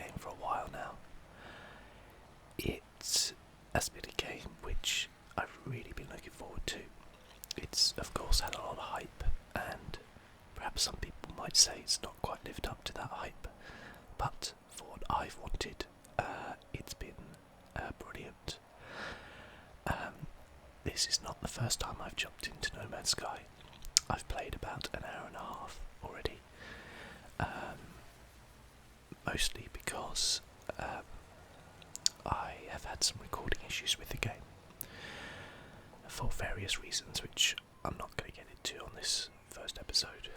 game for a while now. It has been a game which I've really been looking forward to. It's of course had a lot of hype, and perhaps some people might say it's not quite lived up to that hype, but for what I've wanted, it's been brilliant. This is not the first time I've jumped into No Man's Sky. I've played about an hour and a half already, mostly because I have had some recording issues with the game for various reasons, which I'm not going to get into on this first episode,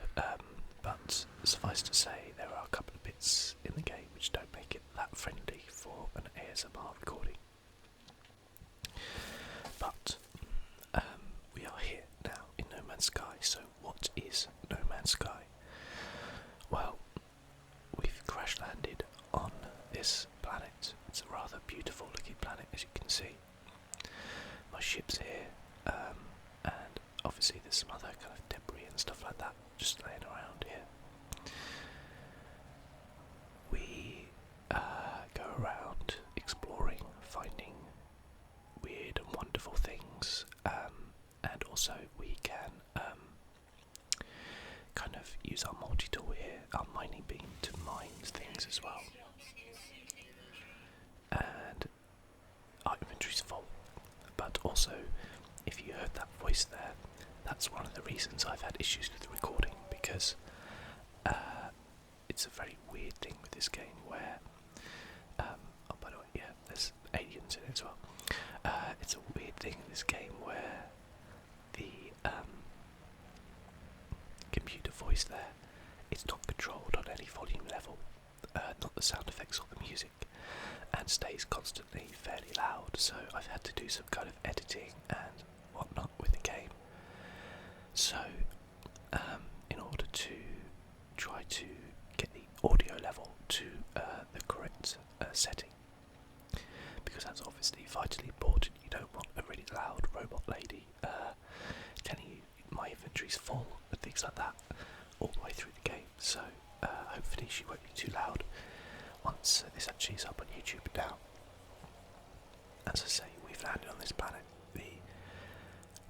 but suffice to say there are a couple of bits in the game which don't make it that friendly for an ASMR recording. But we are here now in No Man's Sky. So what is No Man's Sky? Well, we've crash landed on this planet. It's a rather beautiful looking planet, as you can see. My ship's here, and obviously there's some other kind of debris and stuff like that just laying around here. We go around exploring, finding weird and wonderful things, and also we can kind of use our multi-tool here, our mining beam, to mine things as well. And our inventory's full, but also, if you heard that voice there, that's one of the reasons I've had issues with the recording, because it's a very weird thing with this game where, oh by the way, yeah, there's aliens in it as well. It's a weird thing in this game where the computer voice there, it's not controlled on any volume level, not the sound effects or the music, and stays constantly fairly loud, so I've had to do some kind of editing and whatnot with the game. So, in order to try to get the audio level to the correct setting, because that's obviously vitally important, you don't want a really loud robot lady telling you my inventory's full and things like that all the way through the game, so hopefully she won't be too loud once this actually is up on YouTube now. As I say, we've landed on this planet. The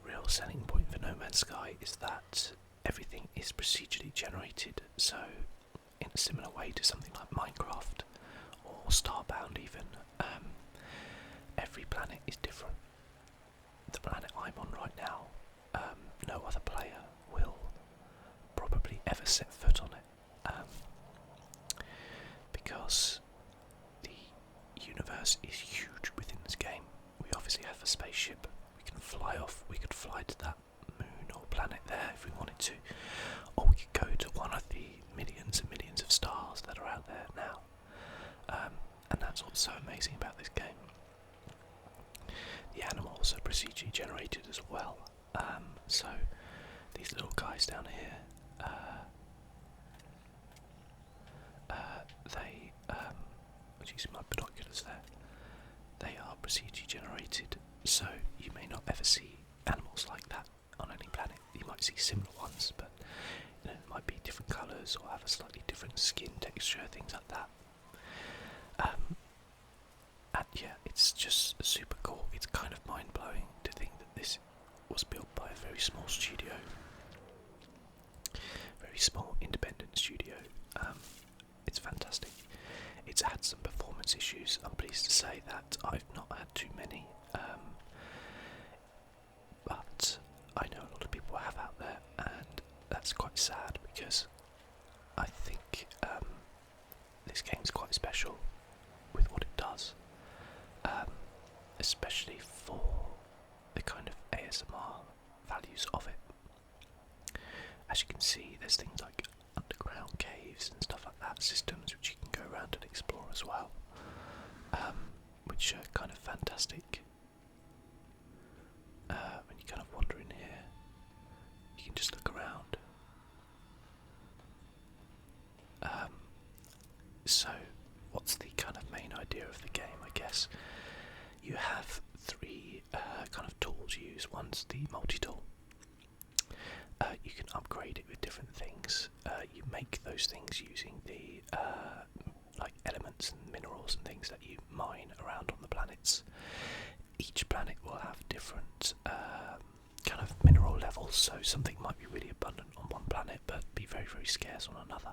real selling point for No Man's Sky is that everything is procedurally generated, so in a similar way to something like Minecraft or Starbound even, every planet is different. The planet I'm on right now, no other player will probably ever set foot on it, because the universe is huge within this game. We obviously have a spaceship, we can fly off, we could fly to that moon or planet there if we wanted to, or we could go to one of the millions and millions of stars that are out there now, and that's what's so amazing about this game. The animals are procedurally generated as well, so these little guys down here, they, using my binoculars there, they are procedurally generated, so you may not ever see animals like that on any planet. You might see similar ones, but you know, it might be different colours or have a slightly different skin texture, things like that. And yeah, it's just super cool. It's kind of mind-blowing to think that this was built by a very small studio, very small independent studio. It's fantastic. It's had some performance issues. I'm pleased to say that I've not had too many, but I know a lot of people have out there, and that's quite sad because I think this game's quite special with what it does, especially for the kind of ASMR values of it. As you can see, there's things like underground caves and stuff like that, systems which you can go around and explore as well, which are kind of fantastic. When you kind of wander in here, you can just look around. So, what's the kind of main idea of the game, I guess? You have three kind of tools you use. One's the multi-tool. You can upgrade it with different things. You make those things using the like elements and things that you mine around on the planets. Each planet will have different kind of mineral levels, so something might be really abundant on one planet but be very, very scarce on another.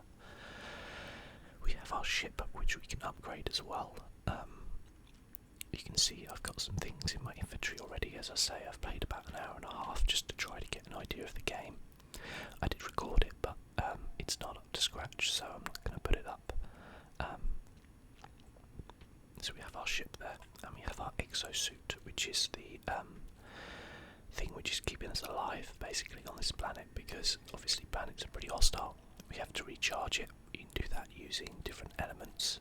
We have our ship, which we can upgrade as well. You can see I've got some things in my inventory already. As I say, I've played about an hour and a half just to try to get an idea of the game. I did record it, but it's not up to scratch, so I'm not going to put it up. So we have our ship there, and we have our exosuit, which is the thing which is keeping us alive, basically, on this planet, because obviously planets are pretty hostile. We have to recharge it. You can do that using different elements.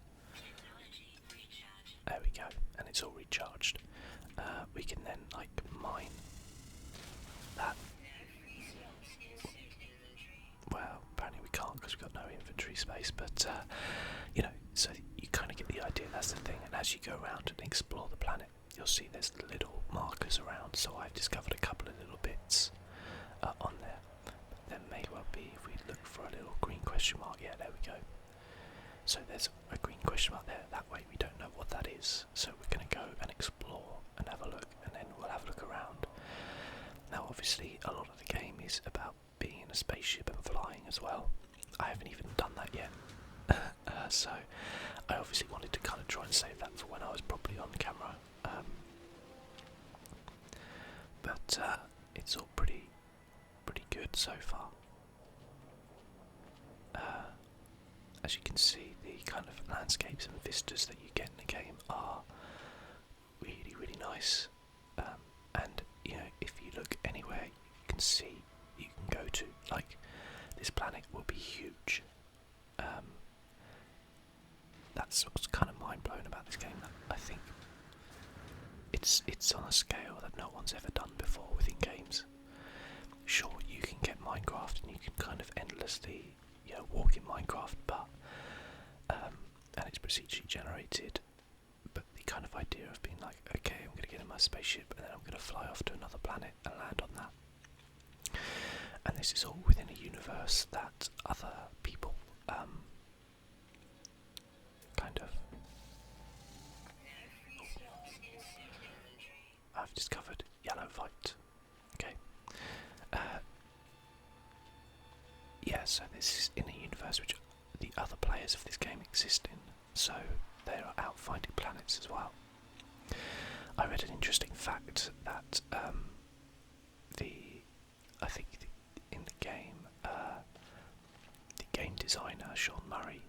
There we go, and it's all recharged. We can then mine that. Well, apparently we can't because we've got no inventory space, but you know, so you kind of get the idea. That's the thing. And as you go around and explore the planet, you'll see there's little markers around. So I've discovered a couple of little bits on there. There may well be, if we look for a little green question mark. Yeah, there we go. So there's a green question mark there. That way we don't know what that is. So we're going to go and explore and have a look, and then we'll have a look around. Now, obviously, a lot of the game is about being in a spaceship and flying as well. I haven't even done that yet. So I obviously wanted to kind of try and save that for when I was properly on camera. But it's all pretty good so far. As you can see, the kind of landscapes and vistas that you get in the game are really, really nice. And you know, if you look anywhere, you can see you can go to. Like, this planet will be huge. That's what's kind of mind blowing about this game. That I think it's on a scale that no one's ever done before within games. Sure, you can get Minecraft and you can kind of endlessly, you know, walk in Minecraft, but and it's procedurally generated. But the kind of idea of being like, okay, I'm going to get in my spaceship and then I'm going to fly off to another planet and land on that. And this is all within a universe that other people kind of. I've discovered yellow light. Okay. Yeah, so this is in a universe which the other players of this game exist in, so they are out finding planets as well. I read an interesting fact that I think in the game, the game designer Sean Murray,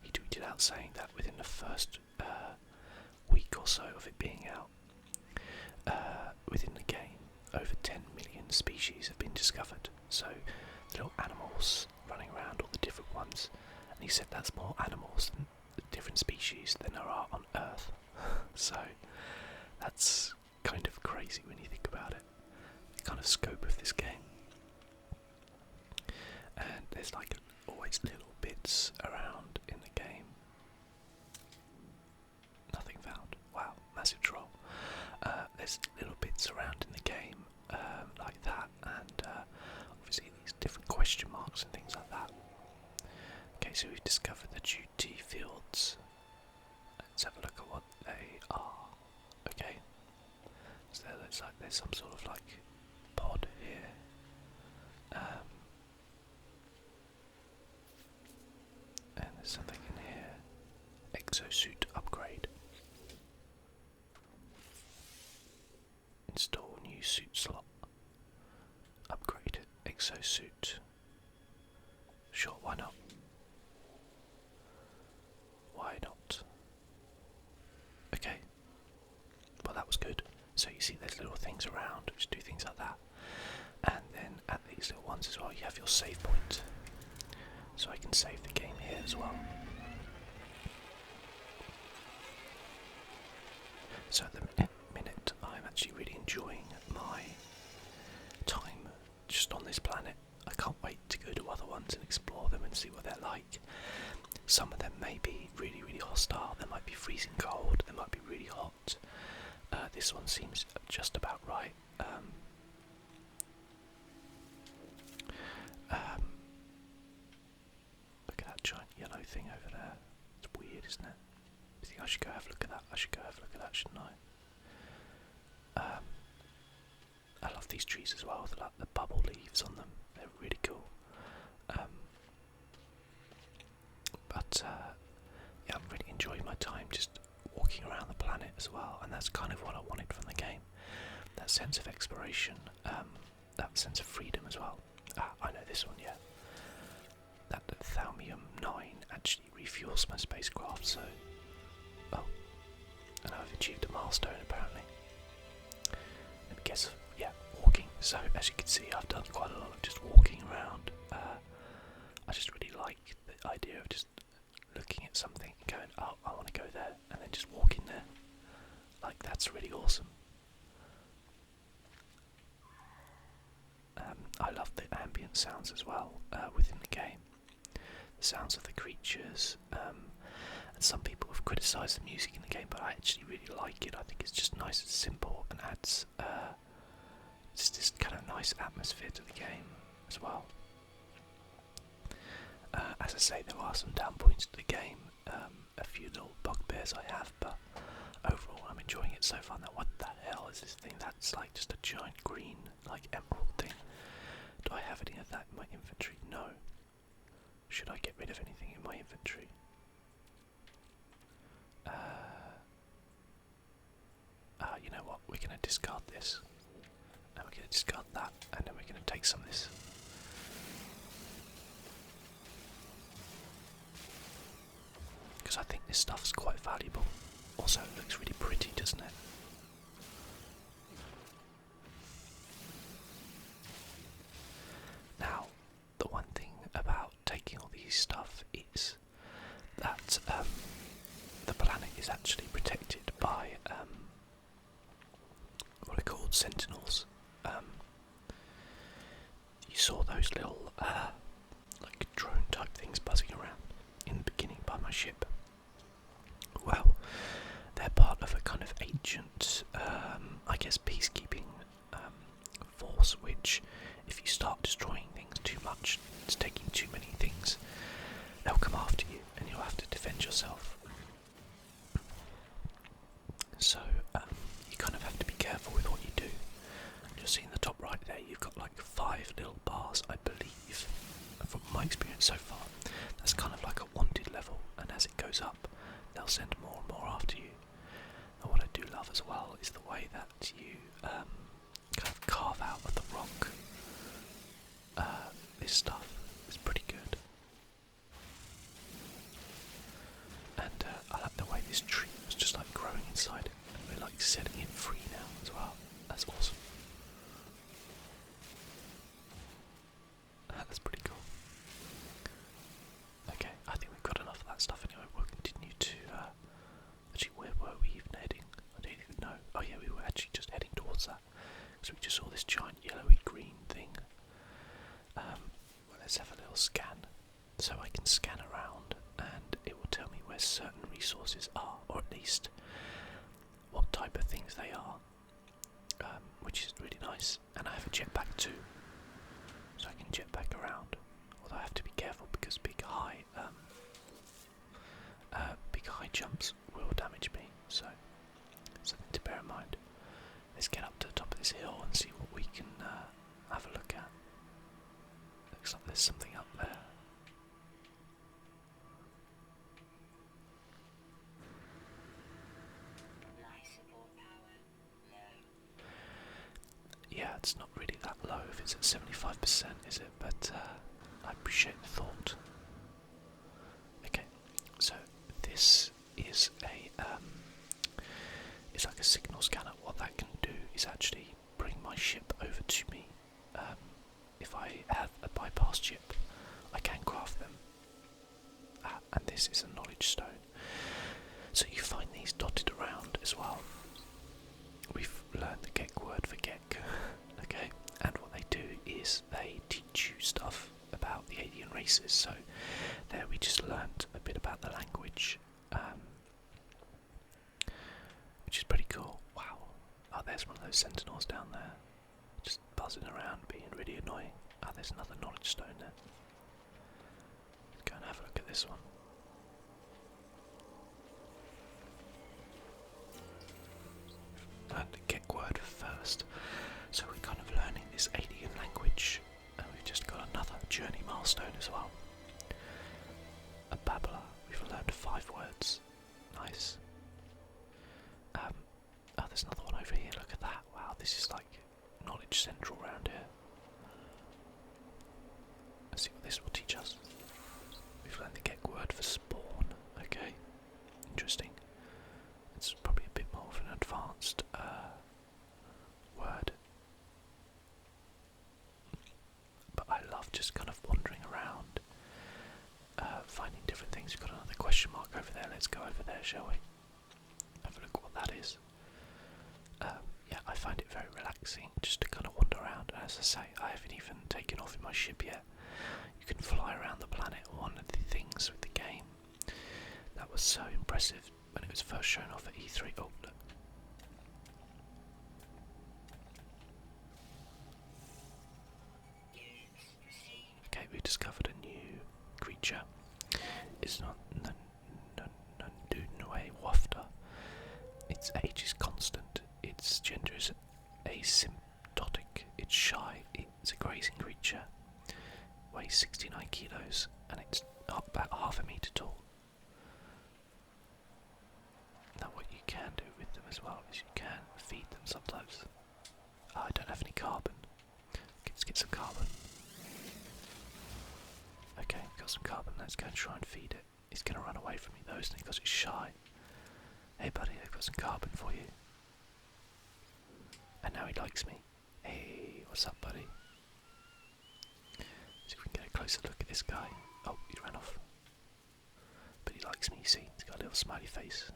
he tweeted out saying that within the first week or so of it being out, within the game, over 10 million species have been discovered. So little animals running around, all the different ones, and he said that's more animals than different species than there are on Earth. So that's kind of crazy when you think about it, the kind of scope of this game. And there's always little bits around in the game. Nothing found. Wow, massive troll. There's little bits around in the game like that, and obviously these different question marks and things like that. Okay, so we've discovered the duty fields. Let's have a look at what they are. Okay, so there looks like there's some sort of pod here. And there's something in here. Exosuit upgrade. Install new suit slot. Upgrade exosuit. Sure, why not? Why not? Okay. Well, that was good. So you see there's little things around which do things like that. And then at these little ones as well, you have your save point. So I can save the game here as well. So at the minute, I'm actually really enjoying my time just on this planet. I can't wait to go to other ones and explore them and see what they're like. Some of them may be really, really hostile. They might be freezing cold. They might be really hot. This one seems just about right. Look at that giant yellow thing over there. It's weird, isn't it? With think I should go have a look at that. I should go have a look at that, shouldn't I? I love these trees as well. They're like the bubble leaves on them. They're really cool. Yeah, I'm really enjoying my time just walking around the planet as well, and that's kind of what I wanted from the game. That sense of exploration, that sense of freedom as well. I know this one, yeah. That Thaumium 9 actually refuels my spacecraft, so... Oh, and I've achieved a milestone apparently. Let me guess, yeah, walking. So as you can see, I've done quite a lot of just walking around. I just really like the idea of just looking at something and going, oh, I want to go there, and then just walking there. Like, that's really awesome. I love the ambient sounds as well within the game. The sounds of the creatures. And some people have criticised the music in the game, but I actually really like it. I think it's just nice and simple and adds just this kind of nice atmosphere to the game as well. As I say, there are some down points to the game, a few little bugbears I have, but overall I'm enjoying it so far. Now, what the hell is this thing? That's like just a giant green, like emerald thing. Do I have any of that in my inventory? No. Should I get rid of anything in my inventory? You know what? We're going to discard this, and we're going to discard that, and then we're going to take some of this. Because I think this stuff's quite valuable. Also, it looks really pretty, doesn't it? Now, the one thing about taking all these stuff is that the planet is actually protected by what are called sentinels. You saw those little like drone type things buzzing around in the beginning by my ship. Well, they're part of a kind of ancient, I guess, peacekeeping force, which, if you start destroying things too much, it's taking too many things, they'll come after you and you'll have to defend yourself. So, you kind of have to be careful with what you do. You'll see in the top right there, you've got like 5 little bars, I believe, from my experience so far. That's kind of like a wanted level, and as it goes up, they'll send more and more after you. And what I do love as well is the way that you kind of carve out of the rock. This stuff is pretty good. And I like the way this tree was just like growing inside it, and we're like setting it free now as well. That's awesome. That's pretty cool. Okay, I think we've got enough of that stuff anyway. We'll continue to... actually, where were we even heading? I don't even know. Oh yeah, we were actually just heading towards that. So we just saw this giant yellowy green thing. Well, let's have a little scan. So I can scan around and it will tell me where certain resources are, or at least what type of things they are. Which is really nice. And I have a jetpack too. So I can jetpack around. Although I have to be careful because big high jumps will damage me, so something to bear in mind. Let's get up to the top of this hill and see what we can have a look at. Looks like there's something up there. Yeah, it's not really that low if it's at 75%, is it? But I appreciate the thought. Okay, so this is it's like a signal scanner. What that can do is actually bring my ship over to me. If I have a bypass ship, I can craft them. And this is a knowledge stone. So you find these dotted around as well. We've learned the Gek word for Gek, okay? And what they do is they teach you stuff about the alien races. So there we just learned a bit about the language, which is pretty cool. Wow. Oh, there's one of those sentinels down there, just buzzing around, being really annoying. Oh, there's another knowledge stone there. Let's go and have a look at this one. first. So we're kind of learning this alien language, and we've just got another journey milestone as well. A babbler. We've learned 5 words. Nice. Oh, there's another one over here. Look at that. Wow, this is like knowledge central around here. Let's see what this will teach us. We've learned the Gek word for spawn. Okay, interesting. It's probably a bit more of an advanced word. But I love just kind of wandering around, finding different things. We've got another question mark over there. Let's go over there, shall we? Have a look what that is. Yeah, I find it very relaxing just to kind of wander around. And as I say, I haven't even taken off in my ship yet. You can fly around the planet. One of the things with the game that was so impressive when it was first shown off at E3. Oh, look. Okay, we discovered a new creature. It's not Nundunwe Wafter. Its age is constant. Its gender is asymptotic. It's shy. It's a grazing creature. Weighs 69 kilos, and it's about half a metre tall. Now what you can do with them as well is you can feed them sometimes. Oh, I don't have any carbon. Let's get some carbon. Okay, got some carbon. Let's go and try and feed it. It's going to run away from me though, isn't it? Because it's shy. Hey buddy, I've got some carbon for you. And now he likes me. Hey, what's up buddy? See if we can get a closer look at this guy. Oh, he ran off. But he likes me, you see. He's got a little smiley face.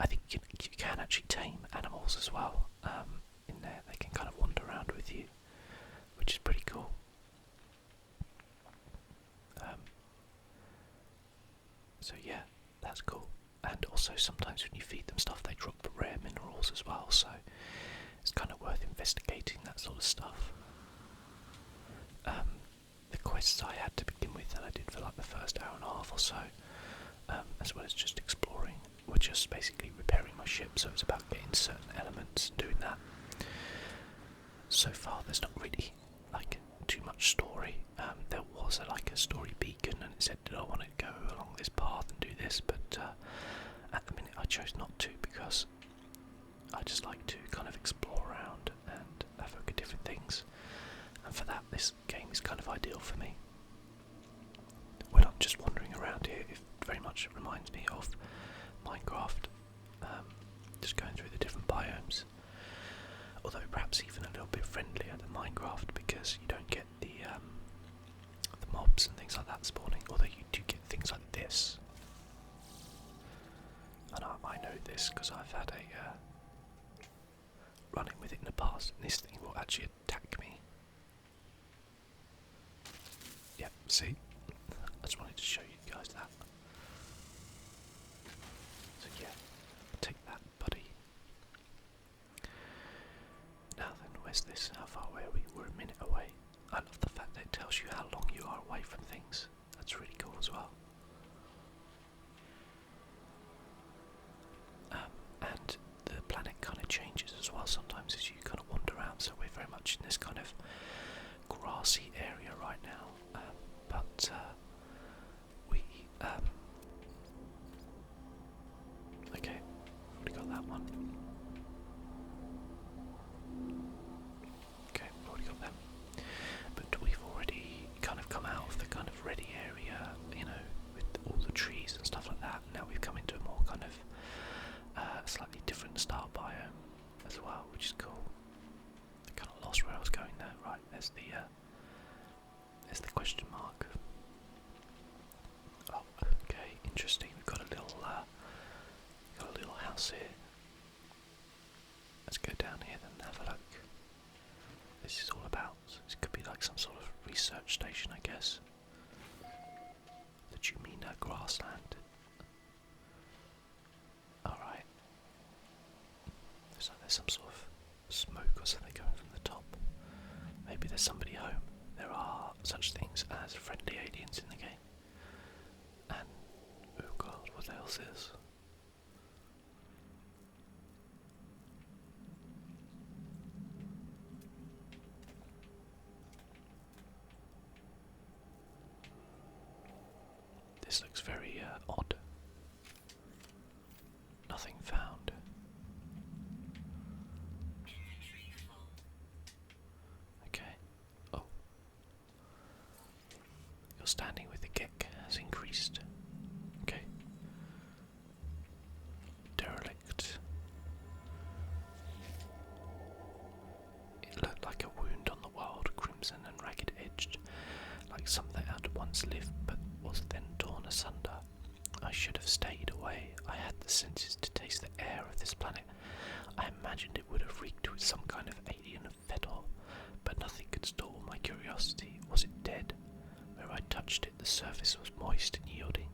I think you can actually tame animals as well. In there, they can kind of wander around with you, which is pretty cool. So yeah, that's cool. And also sometimes when you feed them stuff, they drop rare minerals as well. So it's kind of worth investigating that sort of stuff. The quests I had to begin with that I did for like the first hour and a half or so, as well as just exploring, were just basically repairing my ship. So it's about getting certain elements and doing that. So far there's not really like too much story. There was a story beacon and it said did I want to go along this path and do this, but at the minute I chose not to because I just like to kind of explore around and have a look at different things, and for that this game is kind of ideal for me. When I'm just wandering around here, it very much reminds me of Minecraft, just going through the different biomes, although perhaps even a little bit friendlier than Minecraft because you don't get the mobs and things like that spawning, although you do get things like this. And I know this because I've had a run-in with it in the past, and this thing will actually attack me. Yep, see? I just wanted to show you guys that. So yeah, take that, buddy. Now then, where's this? How far away are we? We're a minute away. I love the fact that it tells you how long you are away from things. That's really cool as well. And the planet kind of changes as well sometimes as you kind of wander around, so we're very much in this kind of grassy area right now, but we okay, already got that one. Okay, already got them, but we've already kind of come out of the kind of ready area, you know, with all the trees and stuff like that. Now we've come into a more kind of slightly different style biome as well, which is cool. I kind of lost where I was going there. Right, there's the question mark. Oh, okay, interesting. We've got a little house here. Let's go down here then and have a look. This is all about. This could be like some sort of research station, I guess. The Jumina grassland. Alright. Looks like there's some sort of smoke or something coming from the top. Maybe there's somebody home. There are such things as friendly aliens in the game. And, oh god, what else is? this looks very odd. Nothing found. Okay. Oh. Your standing with the kick has increased. Okay. Derelict. It looked like a wound on the world, crimson and ragged edged, like something that had once lived but was then torn asunder. I should have stayed away. I had the senses to taste the air of this planet. I imagined it would have reeked with some kind of alien fettle, but nothing could stall my curiosity. Was it dead? Where I touched it, the surface was moist and yielding.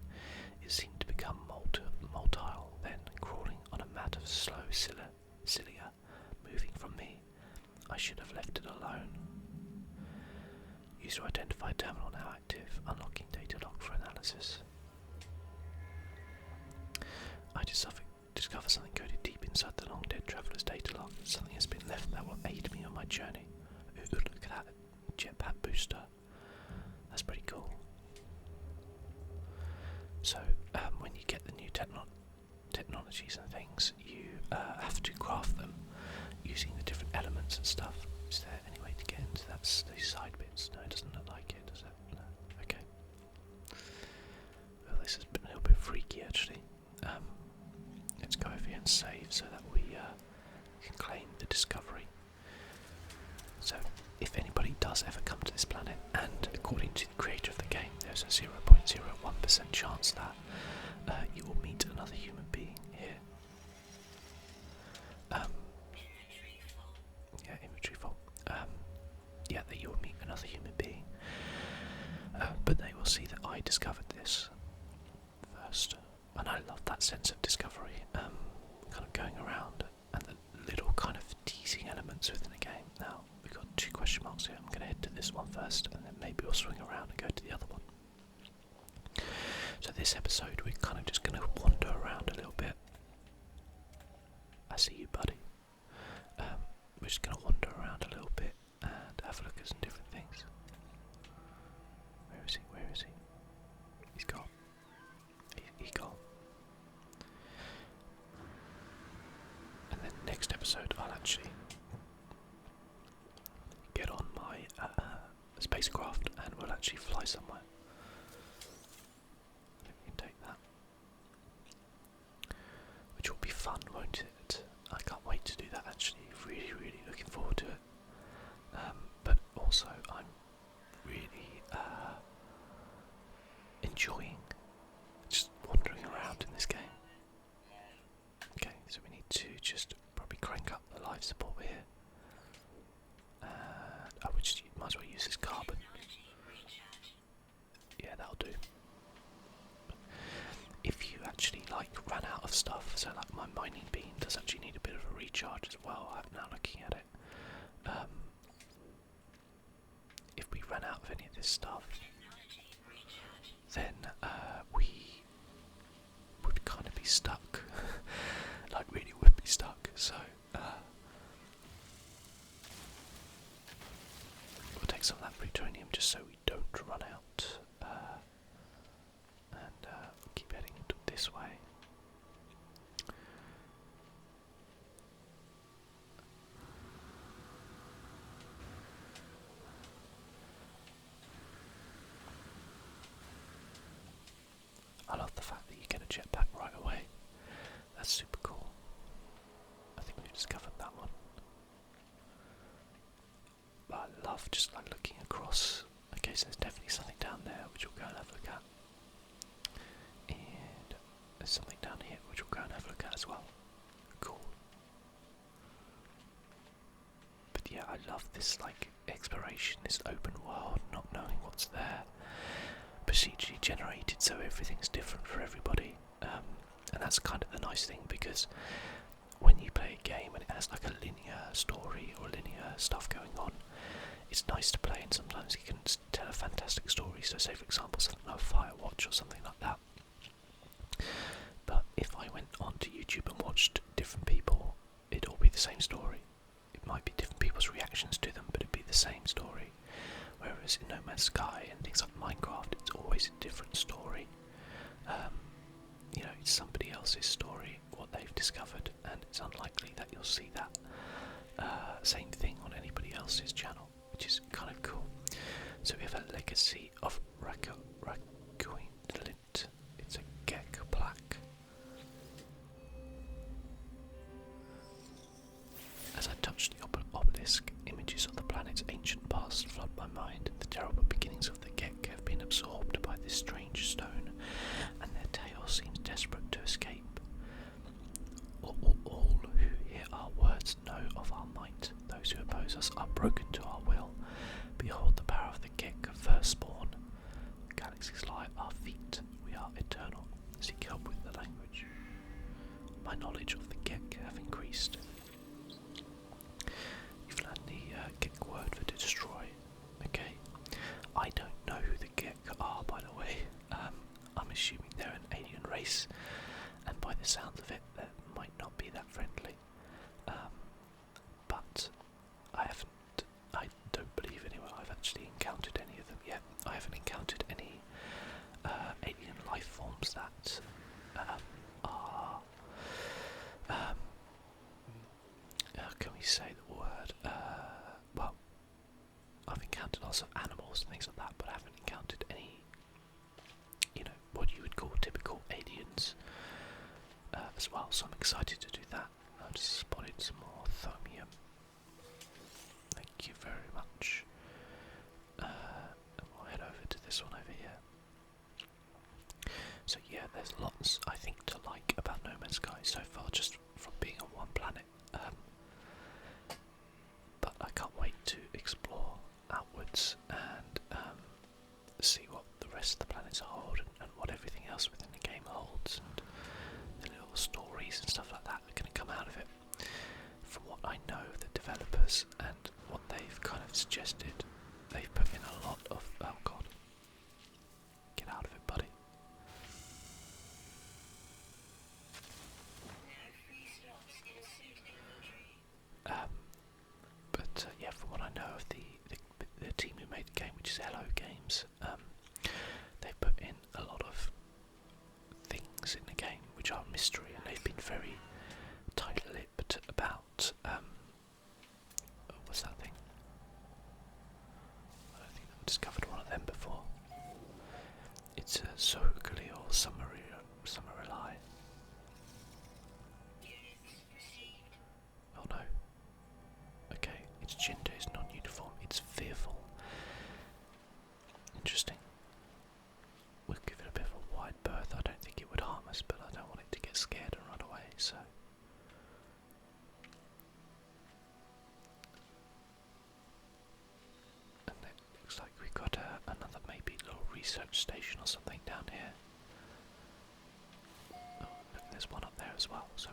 It seemed to become motile, then crawling on a mat of slow cilia, moving from me. I should have left it alone. User identified terminal now active. Unlocking data log for analysis. I discover something coded deep inside the long dead traveller's data log. Something has been left that will aid me on my journey. Ooh, look at that jetpack booster. That's pretty cool. So, when you get the new technologies and things, you have to craft them using the different elements and stuff. Is there any way to get into these side bits? No, it doesn't look like it, does it? No. Okay. Well, this has been a little bit freaky, actually. Let's go over here and save so that we can claim the discovery. So, if anybody does ever come to this planet, and according to the creator of the game, there's a 0.01% chance that you will meet another human being here. Yeah, inventory full. Yeah, that you will meet another human being. But they will see that I discovered this first. And I love that sense of discovery, kind of going around, and the little kind of teasing elements within the game. Now, we've got 2 question marks here. I'm going to head to this one first, and then maybe we'll swing around and go to the other one. So this episode, we're kind of just going to wander around a little bit. I see you, buddy. We're just going to wander around a little bit and have a look at some different things. Where is he? Where is he? He's gone. He's gone. And then next episode I'll actually get on my spacecraft and we'll actually fly somewhere. We can take that. Which will be fun, won't it? I can't wait to do that actually. Really, really looking forward to it. But also I'm really enjoying just wandering around in this game. Okay, so we need to just probably crank up the life support here. I would just might as well use this carbon. Yeah, that'll do. If you actually like ran out of stuff, so like my mining beam does actually need a bit of a recharge as well. I'm now looking at it. If we ran out of any of this stuff, then we would kind of be stuck. Like really would be stuck. So we'll take some of that plutonium just so we don't run out. And we'll keep heading this way. I love the fact that you get a jetpack right away. That's super cool. I think we've discovered that one. But I love just like looking across. Okay, so there's definitely something down there which we'll go and have a look at. And there's something down here which we'll go and have a look at as well. Cool. But yeah, I love this like exploration, this open world, not knowing what's there. Procedurally generated, so everything's different for everybody, and that's kind of the nice thing, because when you play a game and it has like a linear story or linear stuff going on, it's nice to play, and sometimes you can tell a fantastic story. So say for example something like Firewatch or something like that. But if I went onto YouTube and watched different people, it'd all be the same story. It might be different people's reactions to them, but it'd be the same story. Whereas in No Man's Sky and things like Minecraft, it's always a different story. discovered, and it's unlikely that you'll see that same thing on anybody else's channel, which is kind of cool. So we have a legacy of Racoinlint. It's a Gek plaque. As I touch the obelisk, images of the planet's ancient past flood my mind. The terrible beginnings of the Gek have been absorbed by this strange stone, and their tale seems desperate to escape. All who hear our words know of our might. Those who oppose us are broken to our will. Behold the power of the Gek firstborn. Galaxies lie at our feet. We are eternal. Seek help with the language. My knowledge of the Gek have increased. You've learned the Gek word for to destroy. Okay. I don't know who the Gek are, by the way. I'm assuming they're an alien race, and by the sounds of it, they might not be that friendly. But I don't believe anyway I've actually encountered any of them yet. I haven't encountered any alien life forms that are, how can we say the word? Well, I've encountered lots of animals and things like that, but I haven't encountered any, what you would call typical aliens as well, so I'm excited to do that. I've just spotted some more thaumium. Thank you very much. And we'll head over to this one over here. So yeah, there's lots I think to like about No Man's Sky so far, just from being on one planet. But I can't wait to explore outwards and see what the rest of the planets hold, and what everything else within the game holds, and the little stories and stuff like that are going to come out of it. From what I know of the developers and what they've kind of suggested, they've put in a lot of... oh god. Get out of it, buddy. Yeah, from what I know of the team who made the game, which is Hello Games, they put in a lot of things in the game which are mystery, and they've been very tight-lipped about what's that thing? I don't think I've discovered one of them before. It's a Sohukali or Summerili. Oh no. Okay, its gender is non-uniform, it's fearful. Interesting. We'll give it a bit of a wide berth. I don't think it would harm us, but I don't want it to get scared and run away, so... And it looks like we've got another maybe little research station or something down here. Oh, look, there's one up there as well, so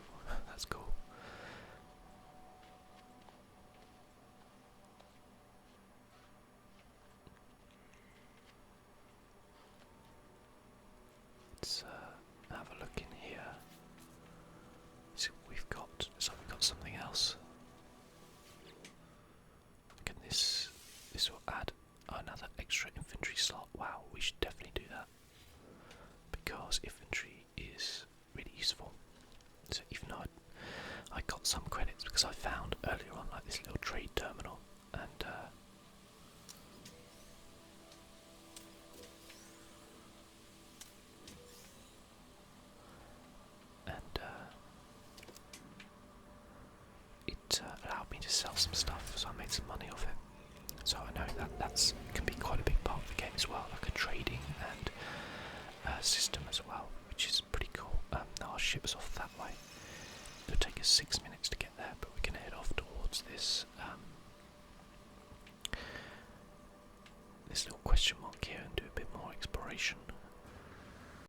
that's cool. Let's have a look in here. See what we've got. So we've got something else. Can this will add another extra infantry slot. Wow, we should definitely do that, because infantry is really useful. So even though I got some credits because I found earlier on like this little trade terminal, and it allowed me to sell some stuff, so I made some money off it. So I know that can be quite a big part of the game as well, like a trading and system as well, which is pretty cool. Our ship's off